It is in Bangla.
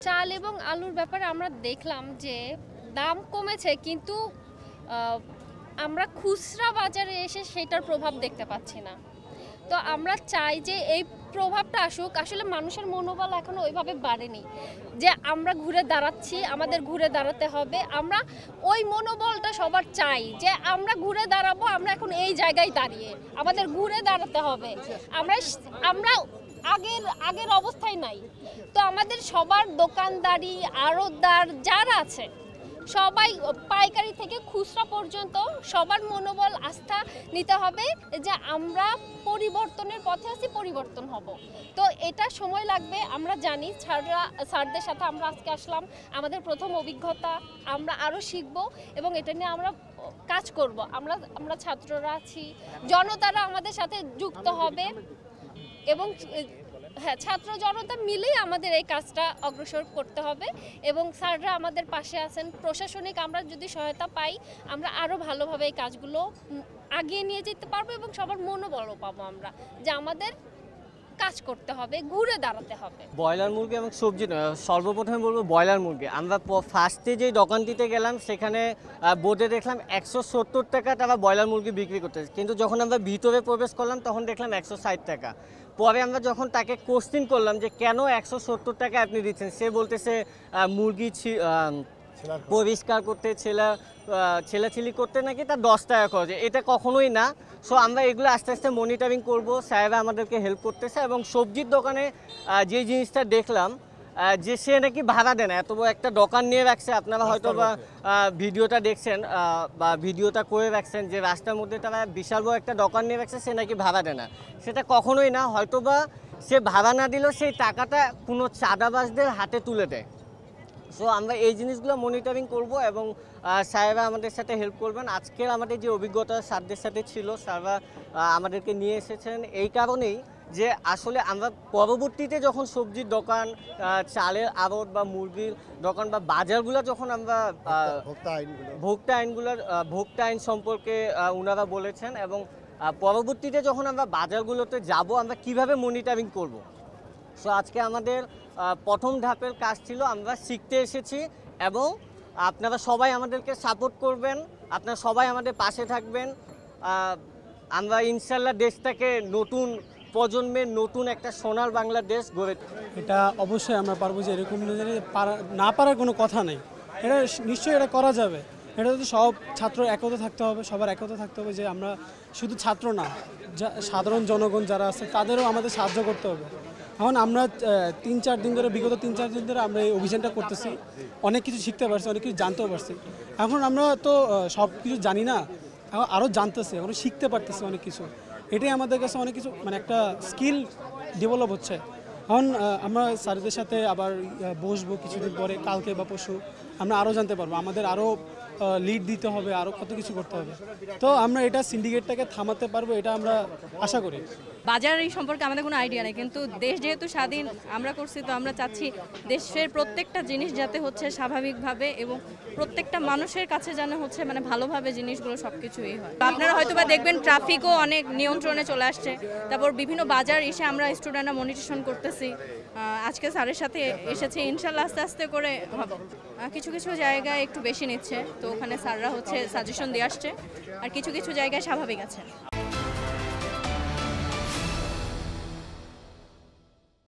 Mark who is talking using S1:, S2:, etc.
S1: চাল এবং আলুর ব্যাপারে আমরা দেখলাম যে দাম কমেছে, কিন্তু আমরা খুচরা বাজারে এসে সেটার প্রভাব দেখতে পাচ্ছি না। তো আমরা চাই যে এই প্রভাবটা আসুক। আসলে মানুষের মনোবল এখনো ওইভাবে বাড়েনি যে আমরা ঘুরে দাঁড়াচ্ছি, আমাদের ঘুরে দাঁড়াতে হবে। আমরা ওই মনোবলটা সবার চাই যে আমরা ঘুরে দাঁড়াবো, আমরা এখন এই জায়গায় দাঁড়িয়ে আমাদের ঘুরে দাঁড়াতে হবে। আমরা আগের অবস্থায় নাই। তো আমাদের সবার দোকানদারি, আড়তদার যারা আছে, সবাই পাইকারি থেকে খুচরা পর্যন্ত সবার মনোবল আস্থা নিতে হবে যে আমরা পরিবর্তনের পথে আছি, পরিবর্তন হব। তো এটা সময় লাগবে, আমরা জানি। স্যারদের সাথে আমরা আজকে আসলাম, আমাদের প্রথম অভিজ্ঞতা, আমরা আরও শিখব এবং এটা নিয়ে আমরা কাজ করব। আমরা ছাত্ররা আছি, জনতারা আমাদের সাথে যুক্ত হবে এবং হ্যাঁ, ছাত্র জনতা মিলেই আমাদের এই কাজটা অগ্রসর করতে হবে এবং স্যাররা আমাদের পাশে আছেন। প্রশাসনিক আমরা যদি সহায়তা পাই, আমরা আরও ভালোভাবে এই কাজগুলো আগিয়ে নিয়ে যেতে পারবো এবং সবার মনোবলও পাবো আমরা যে আমাদের কাজ করতে হবে, ঘুরে দাঁড়াতে হবে।
S2: ব্রয়লার মুরগি এবং সবজি সর্বপ্রথমে বলবো ব্রয়লার মুরগি। আমরা ফার্স্টে যেই দোকানটিতে গেলাম সেখানে বোর্ডে দেখলাম 170 টাকা তারা ব্রয়লার মুরগি বিক্রি করতেছে, কিন্তু যখন আমরা ভিতরে প্রবেশ করলাম তখন দেখলাম 160 টাকা। পরে আমরা যখন তাকে কোশ্চেন করলাম যে কেন 170 টাকা আপনি দিচ্ছেন, সে বলতেছে মুরগি পরিষ্কার করতে, ছেলাছিলি করতে নাকি তার 10 টাকা খরচ। এটা কখনোই না। সো আমরা এগুলো আস্তে আস্তে মনিটরিং করব, স্যারেরা আমাদেরকে হেল্প করতেছে। এবং সবজির দোকানে যে জিনিসটা দেখলাম যে সে নাকি ভাড়া দেয় না, এত বড় একটা দোকান নিয়ে রাখছে। আপনারা হয়তো বা ভিডিওটা দেখছেন বা ভিডিওটা করে রাখছেন যে রাস্তার মধ্যে তারা বিশাল বড় একটা দোকান নিয়ে রাখছে, সে নাকি ভাড়া দেয় না। সেটা কখনোই না। হয়তো বা সে ভাড়া না দিলেও সেই টাকাটা কোনো চাঁদাবাজদের হাতে তুলে দেয়। সো আমরা এই জিনিসগুলো মনিটরিং করব এবং স্যাররা আমাদের সাথে হেল্প করবেন। আজকের আমাদের যে অভিজ্ঞতা স্যারদের সাথে ছিল, স্যাররা আমাদেরকে নিয়ে এসেছেন এই কারণেই যে আসলে আমরা পরবর্তীতে যখন সবজির দোকান, চালের আড়ত বা মুরগির দোকান বা বাজারগুলো যখন আমরা ভোক্তা আইন সম্পর্কে ওনারা বলেছেন এবং পরবর্তীতে যখন আমরা বাজারগুলোতে যাব আমরা কিভাবে মনিটরিং করব। সো আজকে আমাদের প্রথম ধাপের কাজ ছিল, আমরা শিখতে এসেছি এবং আপনারা সবাই আমাদেরকে সাপোর্ট করবেন, আপনারা সবাই আমাদের পাশে থাকবেন। আমরা ইনশাল্লাহ দেশটাকে নতুন প্রজন্মের নতুন একটা সোনার বাংলাদেশ গড়ে।
S3: এটা অবশ্যই আমরা পারবো, যে এরকম না পারার কোনো কথা নেই। এটা নিশ্চয়ই এটা করা যাবে। এটা তো সব ছাত্র একতা থাকতে হবে, সবার একতা থাকতে হবে যে আমরা শুধু ছাত্র না, সাধারণ জনগণ যারা আছে তাদেরও আমাদের সাহায্য করতে হবে। এখন আমরা 3-4 দিন ধরে, বিগত 3-4 দিন ধরে আমরা এই অভিযানটা করতেছি, অনেক কিছু শিখতে পারছি, অনেক কিছু জানতেও পারছি। এখন আমরা তো সব কিছু জানি না, এখন আরও জানতেছি, এখন শিখতে পারতেছি অনেক কিছু। এটাই আমাদের কাছে অনেক কিছু, মানে একটা স্কিল ডেভেলপ হচ্ছে। এখন আমরা স্যারদের সাথে আবার বসবো কিছুদিন পরে, কালকে বা পরশু আমরা আরও জানতে পারবো, আমাদের আরও লিড দিতে হবে, আরও কত কিছু করতে হবে। তো আমরা এটা সিন্ডিকেটটাকে থামাতে পারবো, এটা আমরা আশা করি।
S4: বাজার এই সম্পর্কে আমাদের কোনো আইডিয়া নেই, কিন্তু দেশ যেহেতু স্বাধীন আমরা করছি, তো আমরা চাচ্ছি দেশের প্রত্যেকটা জিনিস যাতে হচ্ছে স্বাভাবিকভাবে এবং প্রত্যেকটা মানুষের কাছে যেন হচ্ছে মানে ভালোভাবে জিনিসগুলো সব কিছুই হয়। আপনারা হয়তো বা দেখবেন ট্রাফিকও অনেক নিয়ন্ত্রণে চলে আসছে। তারপর বিভিন্ন বাজার এসে আমরা স্টুডেন্টরা মনিটেশন করতেছি। আজকে স্যারের সাথে এসেছি, ইনশাল্লাহ আস্তে আস্তে করে হবে। কিছু কিছু জায়গায় একটু বেশি নিচ্ছে, তো ওখানে স্যাররা হচ্ছে সাজেশন দিয়ে আসছে, আর কিছু কিছু জায়গায় স্বাভাবিক আছে।